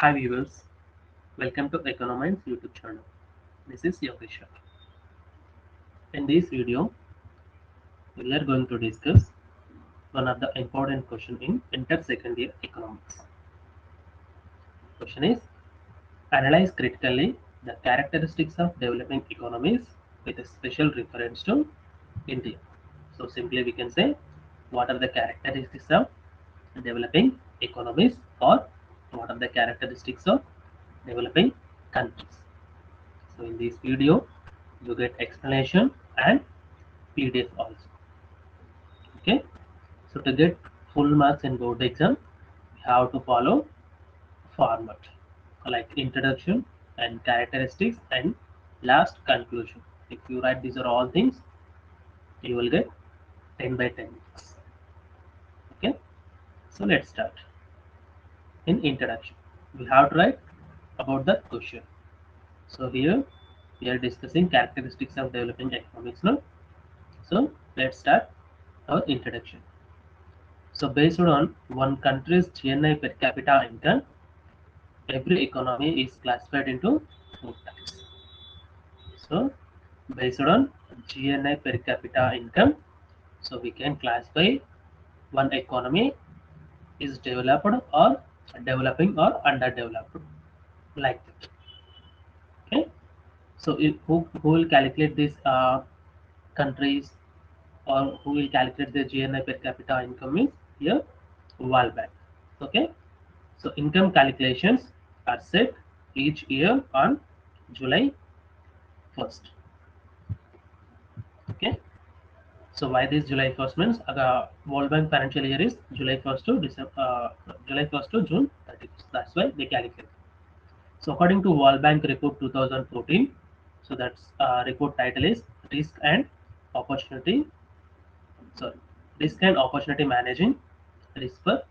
Hi viewers, welcome to Economics YouTube channel. This is Yogesh. In this video, we are going to discuss one of the important question in inter-second year economics. Question is, analyze critically the characteristics of developing economies with a special reference to India. So simply we can say, what are the characteristics of developing economies, or what are the characteristics of developing countries. So in this video, you get explanation and PDF also. Okay. So to get full marks in board exam, we have to follow format like introduction and characteristics and last conclusion. If you write these are all things, you will get 10 by 10 marks. Okay. So let's start. In introduction, we have to write about the question. So here we are discussing characteristics of developing economics now. So let's start our introduction. So based on one country's GNI per capita income, every economy is classified into four types. So based on GNI per capita income, so we can classify one economy is developed or developing or underdeveloped, like that. Okay. So who will calculate these countries, or who will calculate the GNI per capita income is here World Bank. Okay. So income calculations are set each year on July 1st. Okay. So why this July 1st means the World Bank financial year is July 1st to July 1st to June 31st. That's why they calculate. So according to World Bank report 2014, so that's report title is risk and opportunity. Sorry, risk and opportunity managing risk for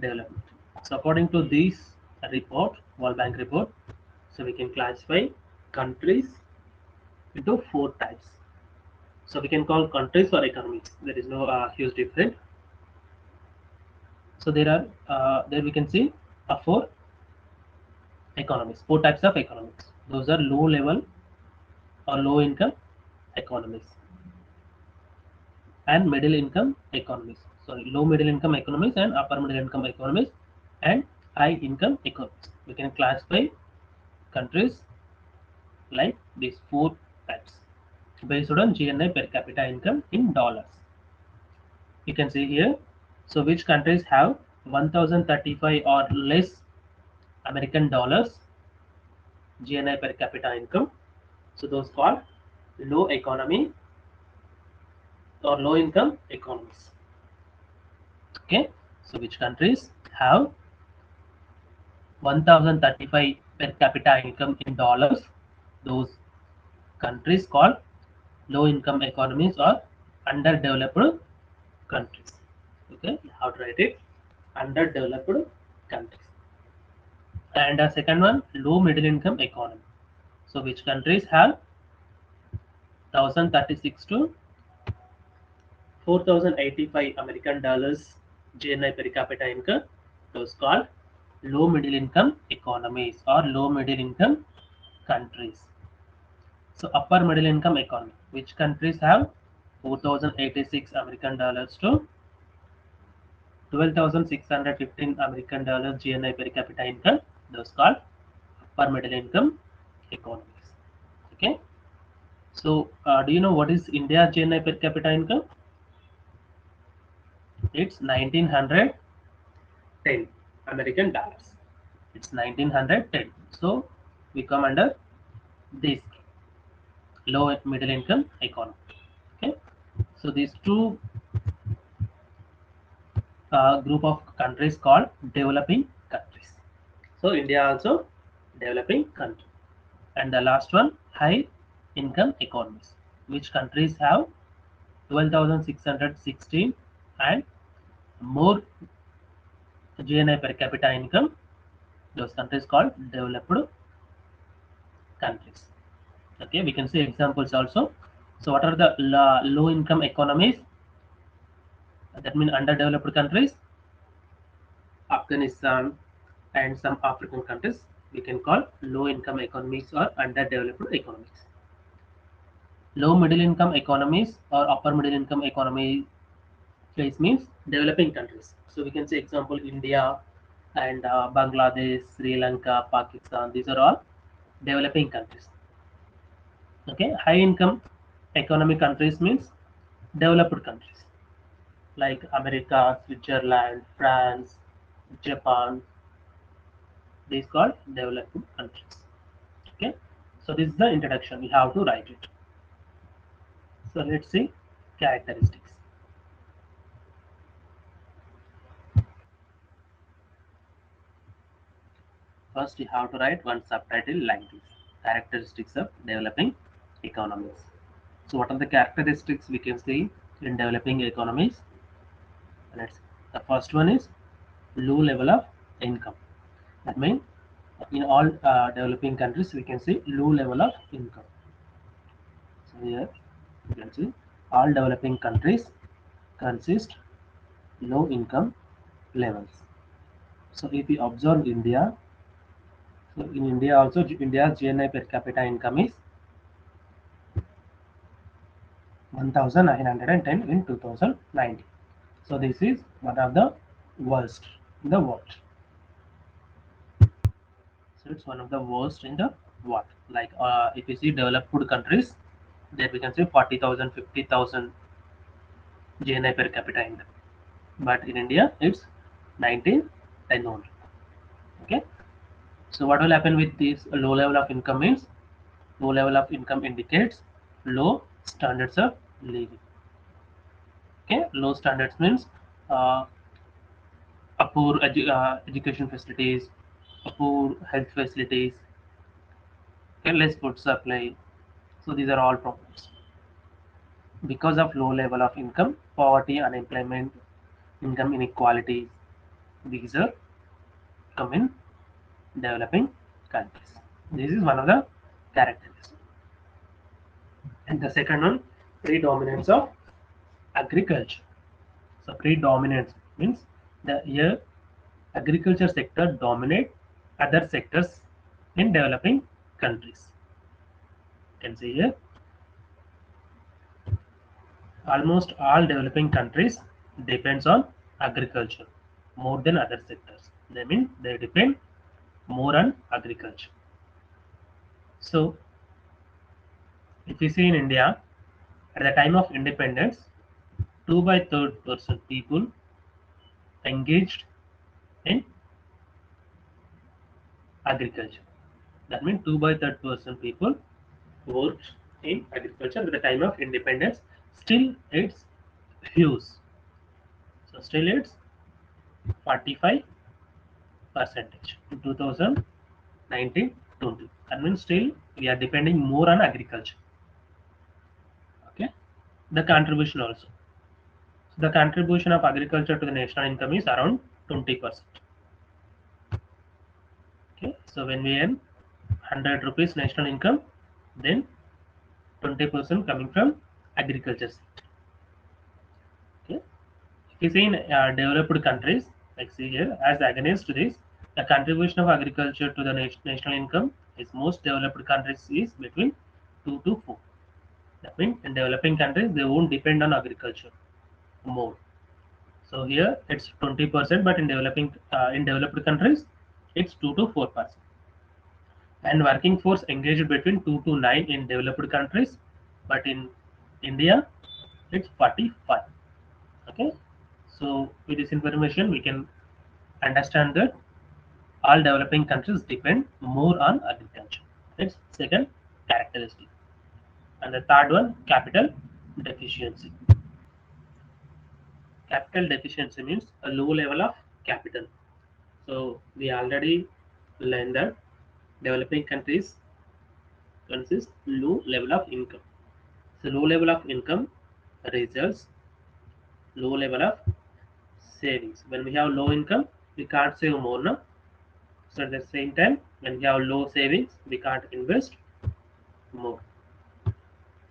development. So according to this report, World Bank report, so we can classify countries into four types. So we can call countries or economies. There is no huge difference. So there we can see four economies, four types of economies. Those are low level or low income economies and middle income economies. Sorry, low middle income economies and upper middle income economies and high income economies. We can classify countries like these four types based on GNI per capita income in dollars. You can see here. So which countries have 1035 or less American dollars GNI per capita income? So those called low economy or low income economies. Okay. So which countries have 1035 per capita income in dollars? Those countries called low income economies or underdeveloped countries. Okay, how to write it? Underdeveloped countries. And the second one, low middle income economy. So which countries have 1036 to 4085 American dollars GNI per capita income? Those called low middle income economies or low middle income countries. So upper middle income economy, which countries have 4086 American dollars to 12,615 American dollars GNI per capita income? Those called upper middle income economies. Okay. So do you know what is India GNI per capita income? It's 1910 American dollars. It's 1910. So we come under this low and middle income economy. Okay. So these two group of countries called developing countries. So India also developing country. And the last one, high income economies, which countries have 12,616 and more GNI per capita income. Those countries called developed countries. Okay, we can see examples also. So what are the low income economies? That means underdeveloped countries: Afghanistan, and some African countries we can call low income economies or underdeveloped economies. Low middle income economies or upper middle income economy place means developing countries. So we can say example India and Bangladesh, Sri Lanka, Pakistan. These are all developing countries. Okay, high income economic countries means developed countries like America, Switzerland, France, Japan. These called developed countries. Okay, so this is the introduction. We have to write it. So let's see characteristics. First, you have to write one subtitle like this: characteristics of developing economies. So, what are the characteristics we can see in developing economies? Let's. The first one is low level of income. That means in all developing countries we can see low level of income. So here you can see all developing countries consist low income levels. So if we observe India, so in India also India's GNI per capita income is 1910 in 2019. So this is one of the worst in the world. So it's one of the worst in the world. Like if you see developed countries, there we can say 40,000, 50,000 GNI per capita income. But in India, it's 1910 only. Okay. So what will happen with this low level of income means low level of income indicates low standards of living. Okay. Low standards means uh, a poor education facilities, a poor health facilities, okay, less food supply. So these are all problems. Because of low level of income, poverty, unemployment, income inequalities, these are common in developing countries. This is one of the characteristics. And the second one, predominance of agriculture. So predominance means the here agriculture sector dominate other sectors in developing countries. You can see here almost all developing countries depends on agriculture more than other sectors. They mean they depend more on agriculture. So if you see in India, at the time of independence, 2 by 3rd% people engaged in agriculture. That means 2 by 3rd% people worked in agriculture at the time of independence. Still, it's huge. So still, it's 45 percentage in 2019-20. That means still we are depending more on agriculture. Okay, the contribution also. So the contribution of agriculture to the national income is around 20%. Okay, so when we earn 100 rupees national income, then 20% coming from agriculture sector. Okay, if you see in developed countries, like see here, as against this, the contribution of agriculture to the national income is most developed countries is between 2 to 4. That means in developing countries they won't depend on agriculture more. So here it's 20%, but in developed countries it's 2 to 4%. And working force engaged between 2 to 9 in developed countries, but in India it's 45. Okay, so with this information we can understand that all developing countries depend more on agriculture. That's second characteristic. And the third one, capital deficiency. Capital deficiency means a low level of capital. So we already learned that developing countries consist low level of income. So low level of income results low level of savings. When we have low income, we can't save more, no? So at the same time, when we have low savings, we can't invest more.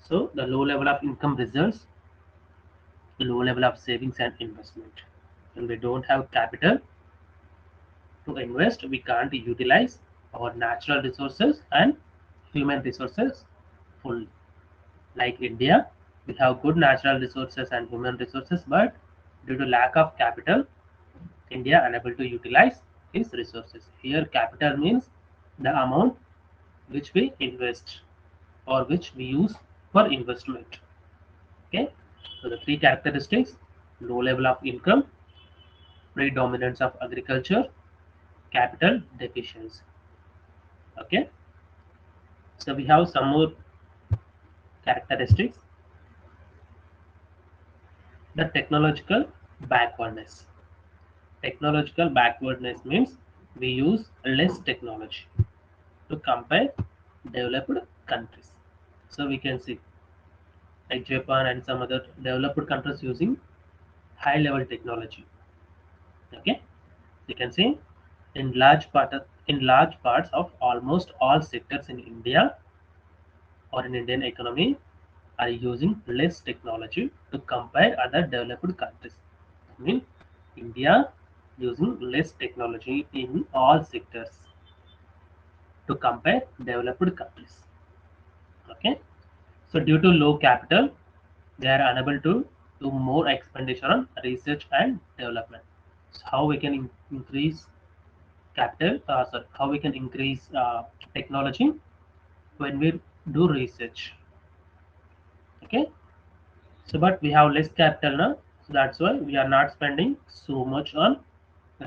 So the low level of income results low level of savings and investment. When we don't have capital, To invest, we can't utilize our natural resources and human resources fully. Like India, we have good natural resources and human resources, but due to lack of capital, India unable to utilize its resources. Here, capital means the amount which we invest or which we use for investment. Okay, so the three characteristics: low level of income, predominance of agriculture, capital deficiency. Okay, so we have some more characteristics. The technological backwardness. Technological backwardness means we use less technology to compare developed countries. So we can see like Japan and some other developed countries using high level technology. Okay, you can see in large parts of almost all sectors in India or in Indian economy are using less technology to compare other developed countries. I mean, India using less technology in all sectors to compare developed countries. Okay, so due to low capital, they are unable to do more expenditure on research and development. So how we can increase capital? Sorry, how we can increase technology when we do research? Okay, so but we have less capital now, so that's why we are not spending so much on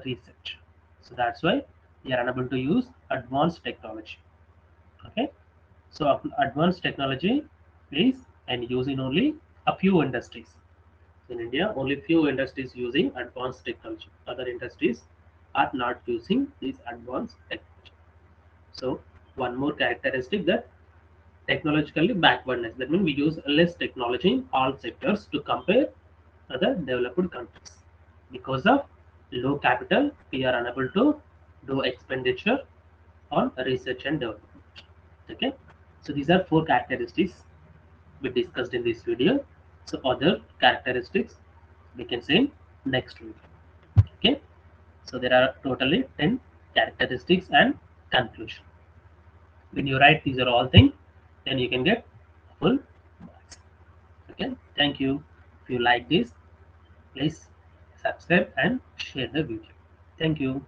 research. So that's why we are unable to use advanced technology. Okay, so advanced technology is and used in only a few industries. In India, only few industries using advanced technology. Other industries are not using this advanced technology. So one more characteristic that technologically backwardness. That means we use less technology in all sectors to compare other developed countries. Because of low capital, we are unable to do expenditure on research and development. Okay, so these are four characteristics we discussed in this video. So other characteristics we can say in next video. Okay, so there are totally 10 characteristics and conclusion. When you write these are all things, then you can get full marks. Okay, thank you. If you like this, please subscribe and share the video. Thank you.